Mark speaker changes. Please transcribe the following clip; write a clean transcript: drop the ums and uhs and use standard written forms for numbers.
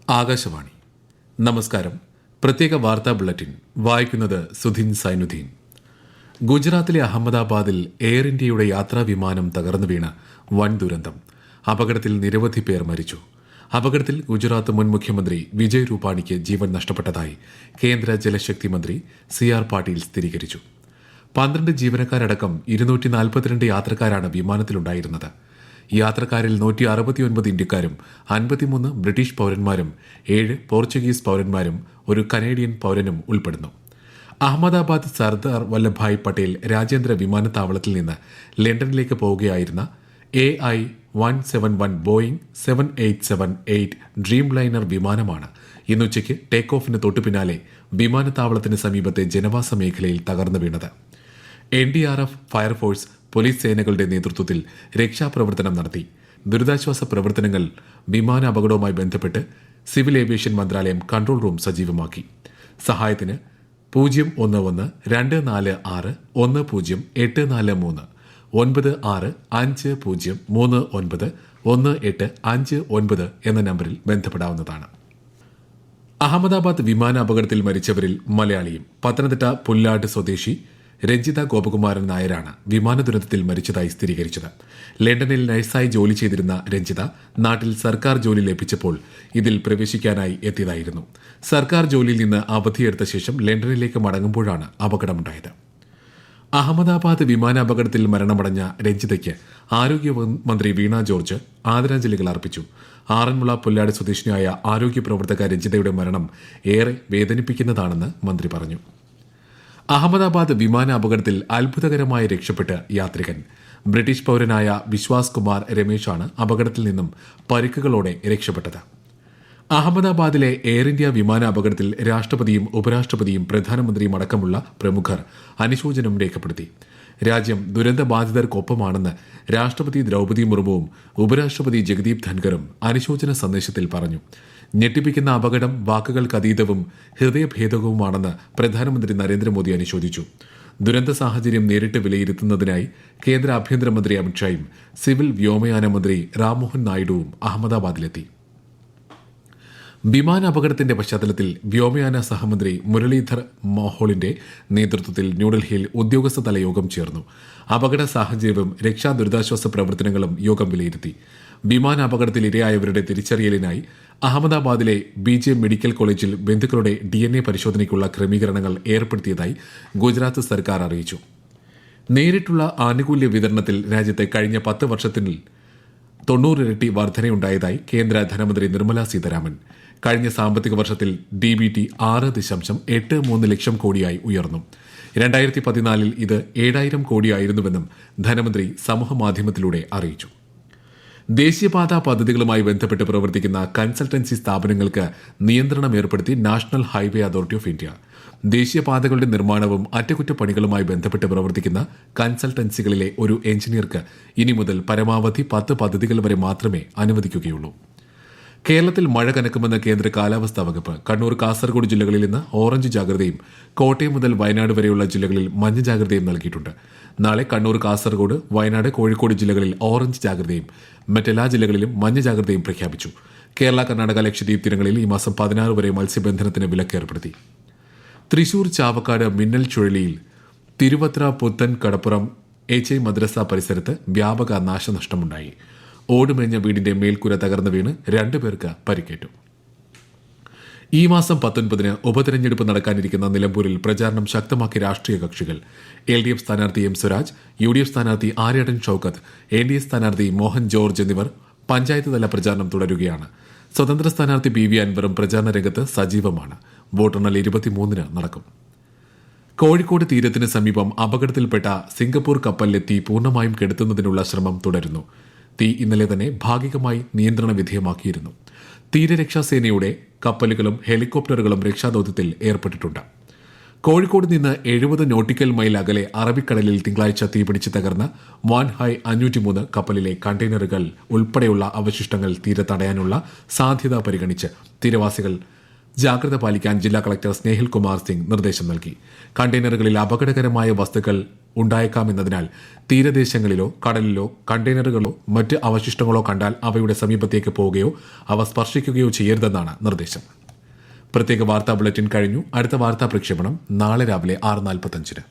Speaker 1: ആകാശവാണി. നമസ്കാരം. പ്രത്യേക വാർത്താ ബുള്ളറ്റിൻ വായിക്കുന്നത് സുധിൻ സൈനുദ്ദീൻ. ഗുജറാത്തിലെ അഹമ്മദാബാദിൽ എയർ ഇന്ത്യയുടെ യാത്രാ വിമാനം തകർന്നു വീണ് വൻ ദുരന്തം. അപകടത്തിൽ നിരവധി പേർ മരിച്ചു. അപകടത്തിൽ ഗുജറാത്ത് മുൻ മുഖ്യമന്ത്രി വിജയ് രൂപാണിക്ക് ജീവൻ നഷ്ടപ്പെട്ടതായി കേന്ദ്ര ജലശക്തി മന്ത്രി CR പാട്ടീൽ സ്ഥിരീകരിച്ചു. 12 ജീവനക്കാരടക്കം 242 യാത്രക്കാരാണ് വിമാനത്തിലുണ്ടായിരുന്നത്. യാത്രക്കാരിൽ 169 ഇന്ത്യക്കാരും 53 ബ്രിട്ടീഷ് പൌരന്മാരും 7 പോർച്ചുഗീസ് പൌരന്മാരും ഒരു കനേഡിയൻ പൌരനും ഉൾപ്പെടുന്നു. അഹമ്മദാബാദ് സർദാർ വല്ലഭായ് പട്ടേൽ രാജ്യാന്തര വിമാനത്താവളത്തിൽ നിന്ന് ലണ്ടനിലേക്ക് പോവുകയായിരുന്ന AI-171 ബോയിംഗ് 7878 ഡ്രീം ലൈനർ വിമാനമാണ് ഇന്നുച്ചയ്ക്ക് ടേക്ക് ഓഫിന് തൊട്ടുപിന്നാലെ വിമാനത്താവളത്തിന് സമീപത്തെ ജനവാസ മേഖലയിൽ തകർന്നു വീണത്. NDRF, ഫയർഫോഴ്സ്, പോലീസ് സേനകളുടെ നേതൃത്വത്തിൽ രക്ഷാപ്രവർത്തനം നടത്തി. ദുരിതാശ്വാസ പ്രവർത്തനങ്ങൾ വിമാന അപകടവുമായി ബന്ധപ്പെട്ട് സിവിൽ ഏവിയേഷൻ മന്ത്രാലയം കൺട്രോൾ റൂം സജീവമാക്കി. സഹായത്തിന് 011-246-10-843 9650391859 എന്ന നമ്പറിൽ ബന്ധപ്പെടാവുന്നതാണ്. അഹമ്മദാബാദ് വിമാന അപകടത്തിൽ മരിച്ചവരിൽ മലയാളിയും പത്തനംതിട്ട പുല്ലാട് സ്വദേശി രഞ്ജിത ഗോപകുമാരൻ നായരാണ് വിമാന ദുരന്തത്തിൽ മരിച്ചതായി സ്ഥിരീകരിച്ചത്. ലണ്ടനിൽ നഴ്സായി ജോലി ചെയ്തിരുന്ന രഞ്ജിത നാട്ടിൽ സർക്കാർ ജോലി ലഭിച്ചപ്പോൾ ഇതിൽ പ്രവേശിക്കാനായി എത്തിയതായിരുന്നു. സർക്കാർ ജോലിയിൽ നിന്ന് അവധിയെടുത്ത ശേഷം ലണ്ടനിലേക്ക് മടങ്ങുമ്പോഴാണ് അപകടമുണ്ടായത്. അഹമ്മദാബാദ് വിമാനാപകടത്തിൽ മരണമടഞ്ഞ രഞ്ജിതയ്ക്ക് ആരോഗ്യമന്ത്രി വീണ ജോർജ് ആദരാഞ്ജലികൾ അർപ്പിച്ചു. ആറന്മുള പുല്ലാട് സ്വദേശിനിയായ ആരോഗ്യ പ്രവർത്തക രഞ്ജിതയുടെ മരണം ഏറെ വേദനിപ്പിക്കുന്നതാണെന്ന് മന്ത്രി പറഞ്ഞു. അഹമ്മദാബാദ് വിമാന അപകടത്തിൽ അത്ഭുതകരമായി രക്ഷപ്പെട്ട് യാത്രികൻ. ബ്രിട്ടീഷ് പൌരനായ വിശ്വാസ് കുമാർ രമേശാണ് അപകടത്തിൽ നിന്നും പരിക്കുകളോടെ രക്ഷപ്പെട്ടത്. അഹമ്മദാബാദിലെ എയർ ഇന്ത്യ വിമാന അപകടത്തിൽ രാഷ്ട്രപതിയും ഉപരാഷ്ട്രപതിയും പ്രധാനമന്ത്രിയും അടക്കമുള്ള പ്രമുഖർ അനുശോചനം രേഖപ്പെടുത്തി. രാജ്യം ദുരന്തബാധിതർക്കൊപ്പമാണെന്ന് രാഷ്ട്രപതി ദ്രൌപദി മുർമുവും ഉപരാഷ്ട്രപതി ജഗദീപ് ധൻഖറും അനുശോചന സന്ദേശത്തിൽ പറഞ്ഞു. ഞെട്ടിപ്പിക്കുന്ന അപകടം വാക്കുകൾക്കതീതവും ഹൃദയഭേദകവുമാണെന്ന് പ്രധാനമന്ത്രി നരേന്ദ്രമോദി അനുശോചിച്ചു. ദുരന്ത സാഹചര്യം നേരിട്ട് വിലയിരുത്തുന്നതിനായി കേന്ദ്ര ആഭ്യന്തരമന്ത്രി അമിത്ഷായും സിവിൽ വ്യോമയാന മന്ത്രി റാംമോഹൻ നായിഡുവും അഹമ്മദാബാദിലെത്തി. വിമാന അപകടത്തിന്റെ പശ്ചാത്തലത്തിൽ വ്യോമയാന സഹമന്ത്രി മുരളീധർ മോഹോളിന്റെ നേതൃത്വത്തിൽ ന്യൂഡൽഹിയിൽ ഉദ്യോഗസ്ഥതല യോഗം ചേർന്നു. അപകട സാഹചര്യവും രക്ഷാ ദുരിതാശ്വാസ പ്രവർത്തനങ്ങളും യോഗം വിലയിരുത്തി. വിമാന അപകടത്തിൽ ഇരയായവരുടെ തിരിച്ചറിയലിനായി അഹമ്മദാബാദിലെ BJ മെഡിക്കൽ കോളേജിൽ ബന്ധുക്കളുടെ DNA പരിശോധനയ്ക്കുള്ള ക്രമീകരണങ്ങൾ ഏർപ്പെടുത്തിയതായി ഗുജറാത്ത് സർക്കാർ അറിയിച്ചു. നേരിട്ടുള്ള ആനുകൂല്യ വിതരണത്തിൽ രാജ്യത്തെ കഴിഞ്ഞ 10 വർഷത്തിൽ 90 ഇരട്ടി വർധനയുണ്ടായതായി കേന്ദ്ര ധനമന്ത്രി നിർമ്മല സീതാരാമൻ. കഴിഞ്ഞ സാമ്പത്തിക വർഷത്തിൽ DBT 6.83 ലക്ഷം കോടിയായി ഉയർന്നു. 2014 ഇത് 7000 കോടിയായിരുന്നുവെന്നും ധനമന്ത്രി സമൂഹമാധ്യമത്തിലൂടെ അറിയിച്ചു. ദേശീയപാത പദ്ധതികളുമായി ബന്ധപ്പെട്ട് പ്രവർത്തിക്കുന്ന കൺസൾട്ടൻസി സ്ഥാപനങ്ങൾക്ക് നിയന്ത്രണം ഏർപ്പെടുത്തി national highway authority of India. ദേശീയപാതകളുടെ നിർമ്മാണവും അറ്റകുറ്റപ്പണികളുമായി ബന്ധപ്പെട്ട് പ്രവർത്തിക്കുന്ന കൺസൾട്ടൻസികളിലെ ഒരു എഞ്ചിനീയർക്ക് ഇനി മുതൽ പരമാവധി 10 പദ്ധതികൾ വരെ മാത്രമേ അനുവദിക്കുകയുള്ളൂ. കേരളത്തിൽ മഴ കനക്കുമെന്ന് കേന്ദ്ര കാലാവസ്ഥാ വകുപ്പ്. കണ്ണൂർ, കാസർഗോഡ് ജില്ലകളിൽ ഇന്ന് ഓറഞ്ച് ജാഗ്രതയും കോട്ടയം മുതൽ വയനാട് വരെയുള്ള ജില്ലകളിൽ മഞ്ഞ ജാഗ്രതയും നൽകിയിട്ടുണ്ട്. നാളെ കണ്ണൂർ, കാസർഗോഡ്, വയനാട്, കോഴിക്കോട് ജില്ലകളിൽ ഓറഞ്ച് ജാഗ്രതയും മറ്റെല്ലാ ജില്ലകളിലും മഞ്ഞ ജാഗ്രതയും പ്രഖ്യാപിച്ചു. കേരള, കർണാടക, ലക്ഷദ്വീപ് തീരങ്ങളിൽ ഈ മാസം 16 വരെ മത്സ്യബന്ധനത്തിന് വിലക്കേർപ്പെടുത്തി. തൃശൂർ ചാവക്കാട് മിന്നൽ ചുഴലിയിൽ തിരുവത്ര, പുത്തൻ, കടപ്പുറം HI മദ്രസ പരിസരത്ത് വ്യാപക നാശനഷ്ടമുണ്ടായി. ഓടുമേഞ്ഞ വീടിന്റെ മേൽക്കൂര തകർന്നു വീണ് 2 പേർക്ക് പരിക്കേറ്റു. ഈ മാസം 19-ന് ഉപതെരഞ്ഞെടുപ്പ് നടക്കാനിരിക്കുന്ന നിലമ്പൂരിൽ പ്രചാരണം ശക്തമാക്കിയ രാഷ്ട്രീയ കക്ഷികൾ. LDF സ്ഥാനാർത്ഥി M സ്വരാജ്, UDF സ്ഥാനാർത്ഥി ആര്യാടൻ ഷൌക്കത്ത്, NDA സ്ഥാനാർത്ഥി മോഹൻ ജോർജ് എന്നിവർ പഞ്ചായത്ത് തല പ്രചാരണം തുടരുകയാണ്. സ്വതന്ത്ര സ്ഥാനാർത്ഥി PV അൻവറും പ്രചാരണ രംഗത്ത് സജീവമാണ്. വോട്ടെണ്ണൽ 23-ന് നടക്കും. കോഴിക്കോട് തീരത്തിന് സമീപം അപകടത്തിൽപ്പെട്ട സിംഗപ്പൂർ കപ്പലിലെ തീ പൂർണ്ണമായും കെടുത്തുന്നതിനുള്ള ശ്രമം തുടരുന്നു. തീ ഇന്നലെ തന്നെ ഭാഗികമായി നിയന്ത്രണ വിധേയമാക്കിയിരുന്നു. തീരരക്ഷാസേനയുടെ കപ്പലുകളും ഹെലികോപ്റ്ററുകളും രക്ഷാദൌത്യത്തിൽ ഏർപ്പെട്ടിട്ടുണ്ട്. കോഴിക്കോട് നിന്ന് 70 നോട്ടിക്കൽ മൈൽ അകലെ അറബിക്കടലിൽ തിങ്കളാഴ്ച തീപിടിച്ച് തകർന്ന വാൻഹായ് 503 കപ്പലിലെ കണ്ടെയ്നറുകൾ ഉൾപ്പെടെയുള്ള അവശിഷ്ടങ്ങൾ തീരത്തടയാനുള്ള സാധ്യത പരിഗണിച്ച് തീരവാസികൾ ജാഗ്രത പാലിക്കാൻ ജില്ലാ കളക്ടർ സ്നേഹിൽ കുമാർ സിംഗ് നിർദ്ദേശം നൽകി. കണ്ടെയ്നറുകളിൽ അപകടകരമായ വസ്തുക്കൾ ഉണ്ടായേക്കാമെന്നതിനാൽ തീരദേശങ്ങളിലോ കടലിലോ കണ്ടെയ്നറുകളോ മറ്റ് അവശിഷ്ടങ്ങളോ കണ്ടാൽ അവയുടെ സമീപത്തേക്ക് പോവുകയോ അവ സ്പർശിക്കുകയോ ചെയ്യരുതെന്നാണ് നിർദ്ദേശം. പ്രത്യേക വാർത്താ ബുള്ളറ്റിൻ കഴിഞ്ഞു. അടുത്ത വാർത്താ പ്രക്ഷേപണം നാളെ രാവിലെ 6:45.